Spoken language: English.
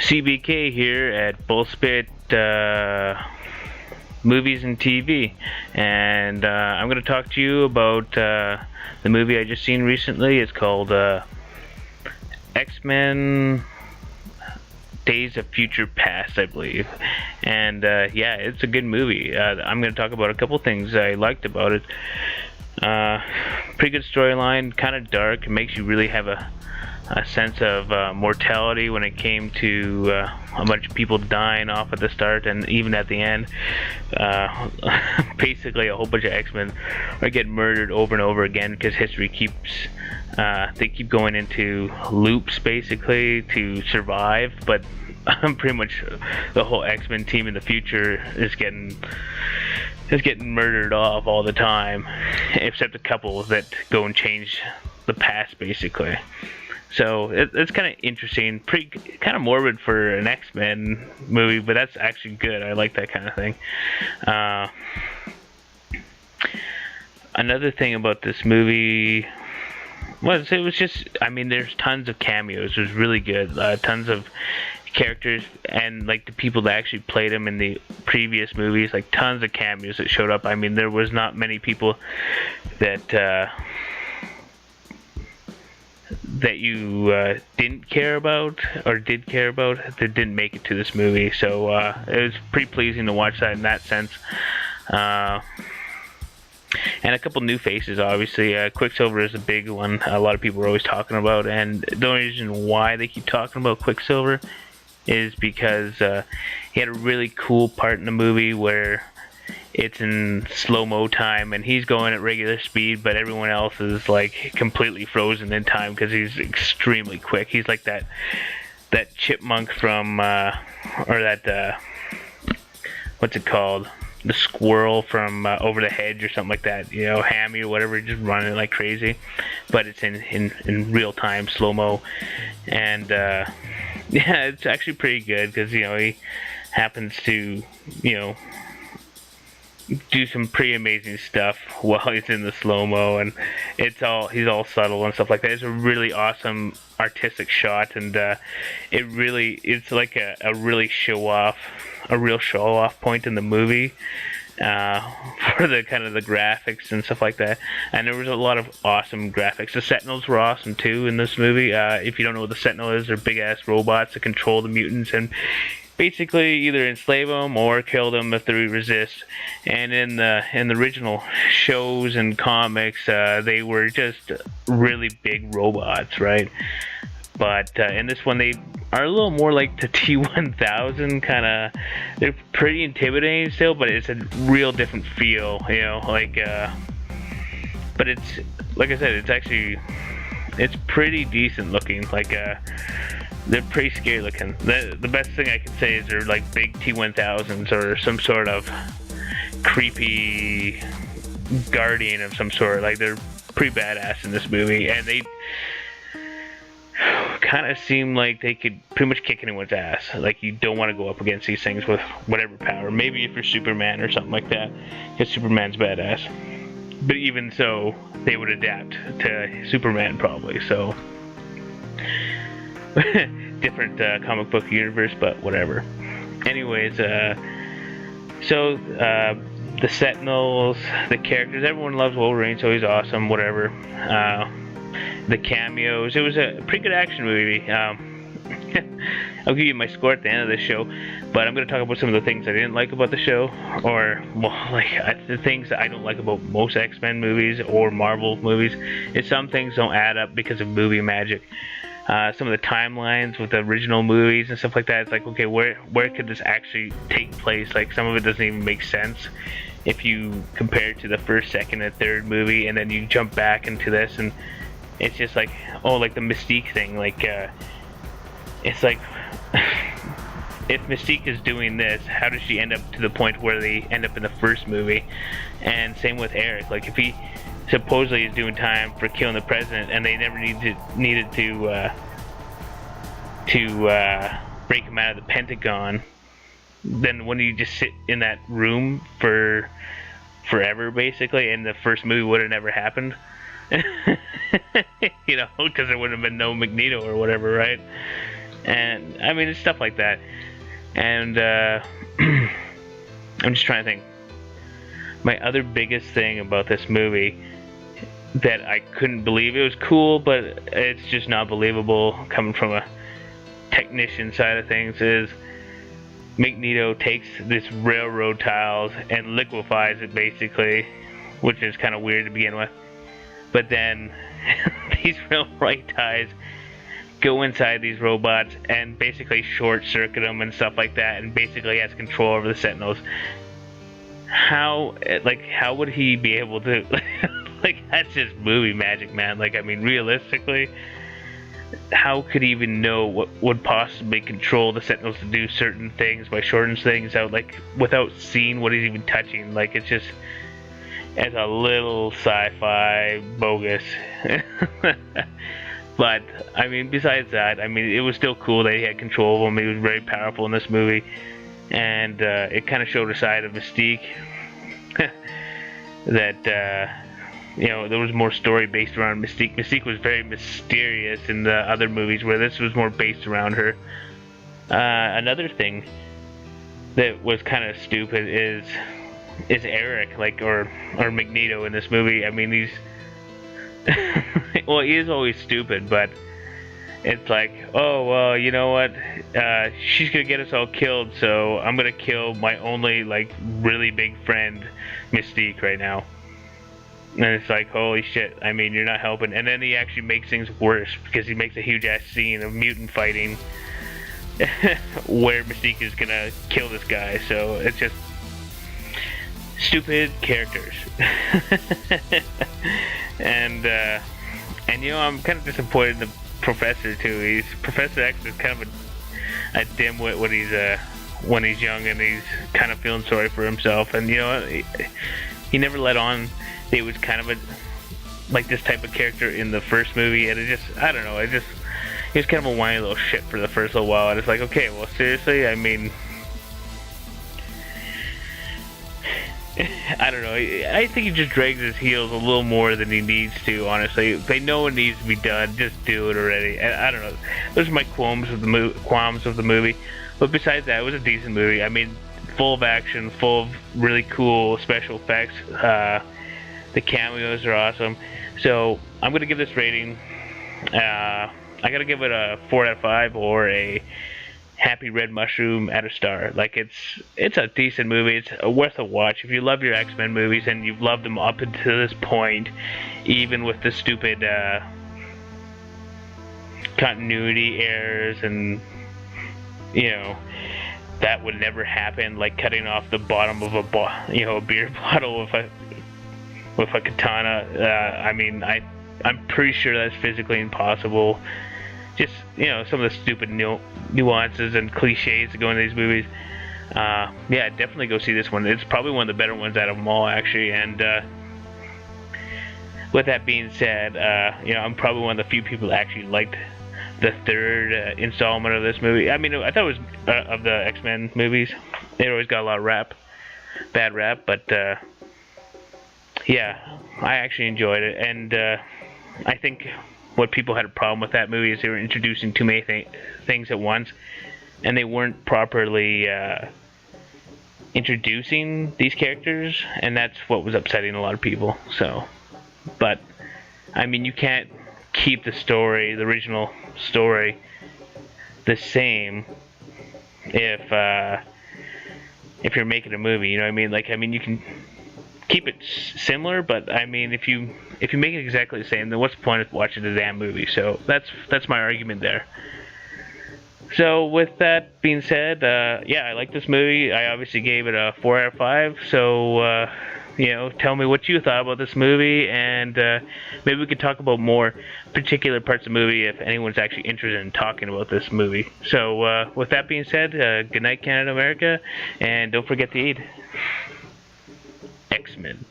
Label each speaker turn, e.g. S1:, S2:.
S1: CBK here at Bullspit Movies and TV, and I'm going to talk to you about the movie I just seen recently. It's called X-Men Days of Future Past, I believe. And yeah, it's a good movie. I'm going to talk about a couple things I liked about it. Pretty good storyline, kind of dark. It makes you really have a sense of mortality when it came to a bunch of people dying off at the start and even at the end. Basically, a whole bunch of X-Men are getting murdered over and over again because history keeps they keep going into loops basically to survive. But pretty much the whole X-Men team in the future is getting murdered off all the time, except a couple that go and change the past basically. So it's kind of interesting, kind of morbid for an X-Men movie, but that's actually good. I like that kind of thing. Another thing about this movie was it was just, I mean, there's tons of cameos. It was really good. Tons of characters and like the people that actually played them in the previous movies, like tons of cameos that showed up. I mean, there was not many people that you didn't care about or did care about that didn't make it to this movie. So it was pretty pleasing to watch that in that sense. And a couple new faces, obviously. Quicksilver is a big one. A lot of people are always talking about, and the only reason why they keep talking about Quicksilver is because he had a really cool part in the movie where it's in slow-mo time and he's going at regular speed, but everyone else is like completely frozen in time because he's extremely quick. He's like that chipmunk from or that what's it called, the squirrel from Over the Hedge or something like that, you know, Hammy or whatever, just running like crazy, but it's in real time, slow-mo. And yeah, it's actually pretty good because, you know, he happens to, you know, do some pretty amazing stuff while he's in the slow-mo, and he's all subtle and stuff like that. It's a really awesome artistic shot, and it's like a real show-off point in the movie for the kind of the graphics and stuff like that. And there was a lot of awesome graphics. The Sentinels were awesome too in this movie. If you don't know what the Sentinel is, they're big-ass robots that control the mutants and basically either enslave them or kill them if they resist. And in the original shows and comics, they were just really big robots, right? But in this one, they are a little more like the T-1000 kind of. They're pretty intimidating still, but it's a real different feel, you know. Like, but it's like I said, it's pretty decent looking. Like, they're pretty scary looking. The best thing I can say is they're like big T-1000s or some sort of creepy guardian of some sort. Like, they're pretty badass in this movie, and they kind of seem like they could pretty much kick anyone's ass. Like, you don't want to go up against these things with whatever power. Maybe if you're Superman or something like that, because Superman's badass. But even so, they would adapt to Superman probably. So different comic book universe, but whatever. Anyways, so the Sentinels, the characters, everyone loves Wolverine, so he's awesome. Whatever. The cameos. It was a pretty good action movie. I'll give you my score at the end of the show, but I'm going to talk about some of the things I didn't like about the show, or well, like the things that I don't like about most X-Men movies or Marvel movies. Is some things don't add up because of movie magic. Some of the timelines with the original movies and stuff like that. It's like, okay, where could this actually take place? Like, some of it doesn't even make sense if you compare it to the first, second, and third movie, and then you jump back into this and it's just like, oh, like the Mystique thing, like, it's like, if Mystique is doing this, how does she end up to the point where they end up in the first movie? And same with Eric, like, if he supposedly is doing time for killing the president, and they never needed to break him out of the Pentagon, then wouldn't you just sit in that room for forever, basically, and the first movie would have never happened? You know, because there would have been no Magneto or whatever, right? And I mean, it's stuff like that. And I'm just trying to think. My other biggest thing about this movie that I couldn't believe, it was cool, but it's just not believable coming from a technician side of things, is Magneto takes this railroad tiles and liquefies it basically, which is kind of weird to begin with. But then these railroad ties go inside these robots and basically short circuit them and stuff like that, and basically has control over the Sentinels. How would he be able to? Like, that's just movie magic, man. Like, I mean, realistically, how could he even know what would possibly control the Sentinels to do certain things by shorting things out, like, without seeing what he's even touching? Like, it's just, it's a little sci-fi bogus. But, I mean, besides that, I mean, it was still cool that he had control of him. He was very powerful in this movie. And it kind of showed a side of Mystique that, you know, there was more story based around Mystique. Mystique was very mysterious in the other movies, where this was more based around her. Another thing that was kind of stupid is Eric, like, or Magneto in this movie. I mean, he's well, he is always stupid, but it's like, oh, well, you know what, she's gonna get us all killed, so I'm gonna kill my only, like, really big friend, Mystique, right now. And it's like, holy shit, I mean, you're not helping. And then he actually makes things worse, because he makes a huge ass scene of mutant fighting where Mystique is gonna kill this guy. So it's just stupid characters. and you know, I'm kind of disappointed in the Professor too. Professor X is kind of a dimwit when he's young, and he's kind of feeling sorry for himself. And you know, he never let on that he was kind of like this type of character in the first movie. And it just, I don't know, he was kind of a whiny little shit for the first little while. And it's like, okay, well, seriously, I mean, I don't know. I think he just drags his heels a little more than he needs to, honestly. If they know it needs to be done, just do it already. And I don't know. Those are my qualms of the movie. But besides that, it was a decent movie. I mean, full of action, full of really cool special effects. The cameos are awesome. So I'm going to give this rating. I got to give it a 4 out of 5 or a Happy Red Mushroom at a star. Like, it's a decent movie. It's worth a watch. If you love your X-Men movies and you've loved them up until this point, even with the stupid continuity errors and, you know, that would never happen, like cutting off the bottom of a beer bottle with a katana. I mean, I'm pretty sure that's physically impossible. Just, you know, some of the stupid nuances and cliches that go into these movies. Yeah, definitely go see this one. It's probably one of the better ones out of them all, actually. And with that being said, you know, I'm probably one of the few people that actually liked the third installment of this movie. I mean, I thought it was of the X-Men movies. They always got a lot of bad rap, but yeah, I actually enjoyed it. And I think what people had a problem with that movie is they were introducing too many things at once, and they weren't properly introducing these characters, and that's what was upsetting a lot of people. So, but I mean, you can't keep the story, the original story, the same if you're making a movie. You know what I mean? Like, I mean, you can keep it similar, but I mean, if you make it exactly the same, then what's the point of watching the damn movie? So that's my argument there. So with that being said, yeah, I like this movie. I obviously gave it a 4 out of 5. So you know, tell me what you thought about this movie, and maybe we could talk about more particular parts of the movie if anyone's actually interested in talking about this movie. So with that being said, good night, Canada, America, and don't forget to eat X-Men.